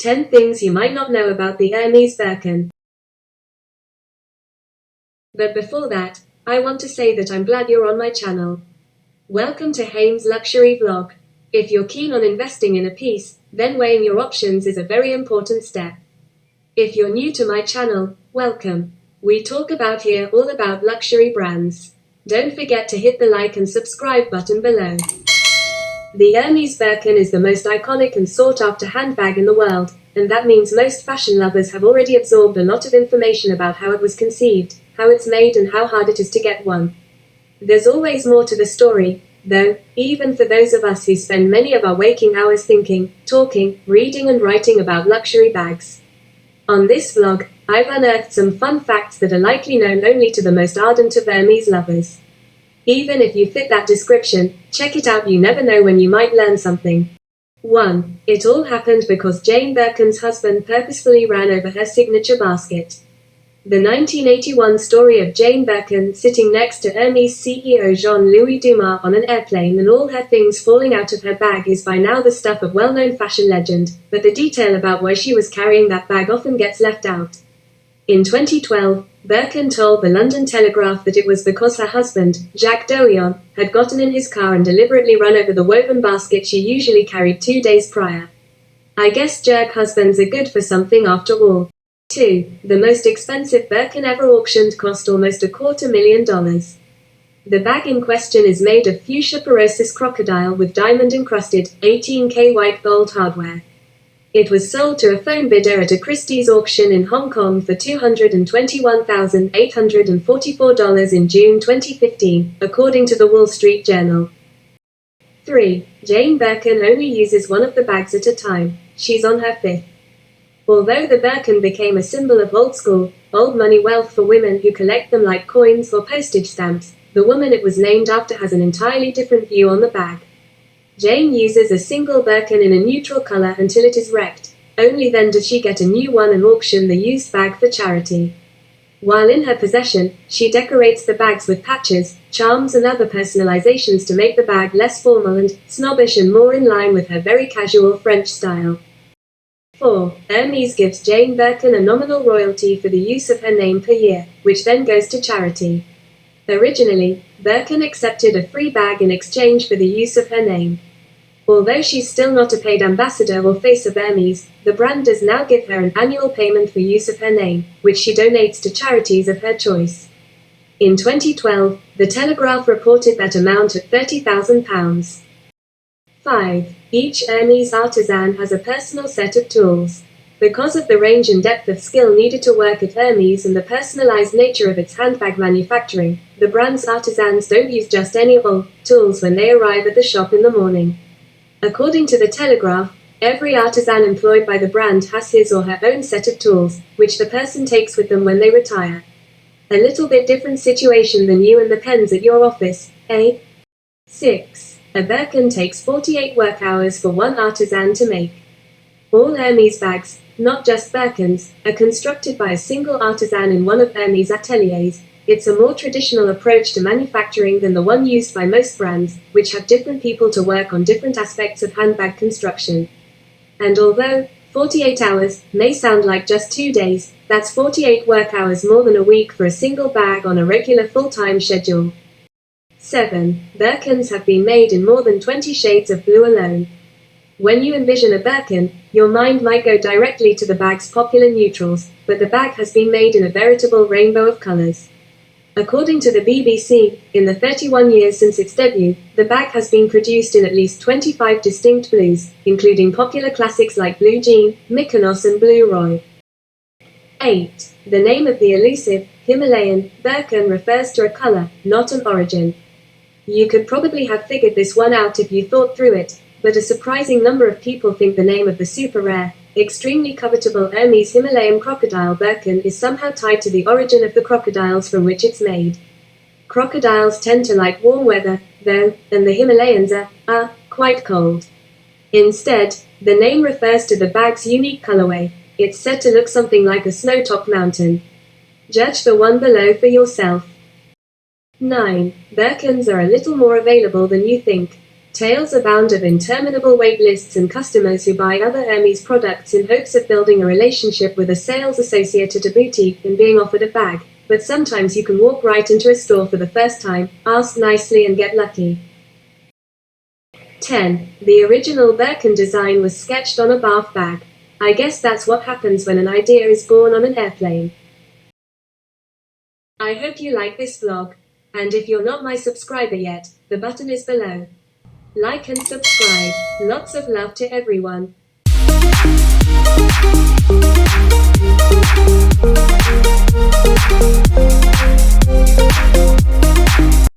10 things you might not know about the Hermès Birkin. But before that, I want to say that I'm glad you're on my channel. Welcome to Hymme's luxury vlog. If you're keen on investing in a piece, then weighing your options is a very important step. If you're new to my channel, welcome. We talk about here all about luxury brands. Don't forget to hit the like and subscribe button below. The Hermès Birkin is the most iconic and sought-after handbag in the world, and that means most fashion lovers have already absorbed a lot of information about how it was conceived, how it's made, and how hard it is to get one. There's always more to the story, though, even for those of us who spend many of our waking hours thinking, talking, reading and writing about luxury bags. On this vlog, I've unearthed some fun facts that are likely known only to the most ardent of Hermès lovers. Even if you fit that description, check it out, you never know when you might learn something. 1. It all happened because Jane Birkin's husband purposefully ran over her signature basket. The 1981 story of Jane Birkin sitting next to Hermès CEO Jean-Louis Dumas on an airplane and all her things falling out of her bag is by now the stuff of well-known fashion legend, but the detail about why she was carrying that bag often gets left out. In 2012, Birkin told the London Telegraph that it was because her husband, Jacques Doyon, had gotten in his car and deliberately run over the woven basket she usually carried 2 days prior. I guess jerk husbands are good for something after all. 2. The most expensive Birkin ever auctioned cost almost $250,000. The bag in question is made of fuchsia porosus crocodile with diamond-encrusted, 18K white gold hardware. It was sold to a phone bidder at a Christie's auction in Hong Kong for $221,844 in June 2015, according to the Wall Street Journal. 3. Jane Birkin only uses one of the bags at a time. She's on her 5th. Although the Birkin became a symbol of old-school, old-money wealth for women who collect them like coins or postage stamps, the woman it was named after has an entirely different view on the bag. Jane uses a single Birkin in a neutral color until it is wrecked. Only then does she get a new one and auction the used bag for charity. While in her possession, she decorates the bags with patches, charms and other personalizations to make the bag less formal and snobbish and more in line with her very casual French style. 4. Hermes gives Jane Birkin a nominal royalty for the use of her name per year, which then goes to charity. Originally, Birkin accepted a free bag in exchange for the use of her name. Although she's still not a paid ambassador or face of Hermes, the brand does now give her an annual payment for use of her name, which she donates to charities of her choice. In 2012, The Telegraph reported that amount at £30,000. 5. Each Hermes artisan has a personal set of tools. Because of the range and depth of skill needed to work at Hermes and the personalized nature of its handbag manufacturing, the brand's artisans don't use just any old tools when they arrive at the shop in the morning. According to The Telegraph, every artisan employed by the brand has his or her own set of tools, which the person takes with them when they retire. A little bit different situation than you and the pens at your office, eh? 6. A Birkin takes 48 work hours for one artisan to make. All Hermes bags, not just Birkins, are constructed by a single artisan in one of Hermes' ateliers. It's a more traditional approach to manufacturing than the one used by most brands, which have different people to work on different aspects of handbag construction. And although 48 hours may sound like just 2 days, that's 48 work hours more than a week for a single bag on a regular full-time schedule. 7. Birkins have been made in more than 20 shades of blue alone. When you envision a Birkin, your mind might go directly to the bag's popular neutrals, but the bag has been made in a veritable rainbow of colors. According to the BBC, in the 31 years since its debut, the bag has been produced in at least 25 distinct blues, including popular classics like Blue Jean, Mykonos and Blue Roy. 8. The name of the elusive, Himalayan, Birkin refers to a color, not an origin. You could probably have figured this one out if you thought through it, but a surprising number of people think the name of the super rare, extremely covetable Hermes Himalayan crocodile Birkin is somehow tied to the origin of the crocodiles from which it's made. Crocodiles tend to like warm weather, though, and the Himalayans are quite cold. Instead, the name refers to the bag's unique colorway. It's said to look something like a snow-topped mountain. Judge the one below for yourself. 9. Birkins are a little more available than you think. Tales abound of interminable wait lists and customers who buy other Hermes products in hopes of building a relationship with a sales associate at a boutique and being offered a bag. But sometimes you can walk right into a store for the first time, ask nicely and get lucky. 10. The original Birkin design was sketched on a bath bag. I guess that's what happens when an idea is born on an airplane. I hope you like this vlog. And if you're not my subscriber yet, the button is below. Like and subscribe. Lots of love to everyone.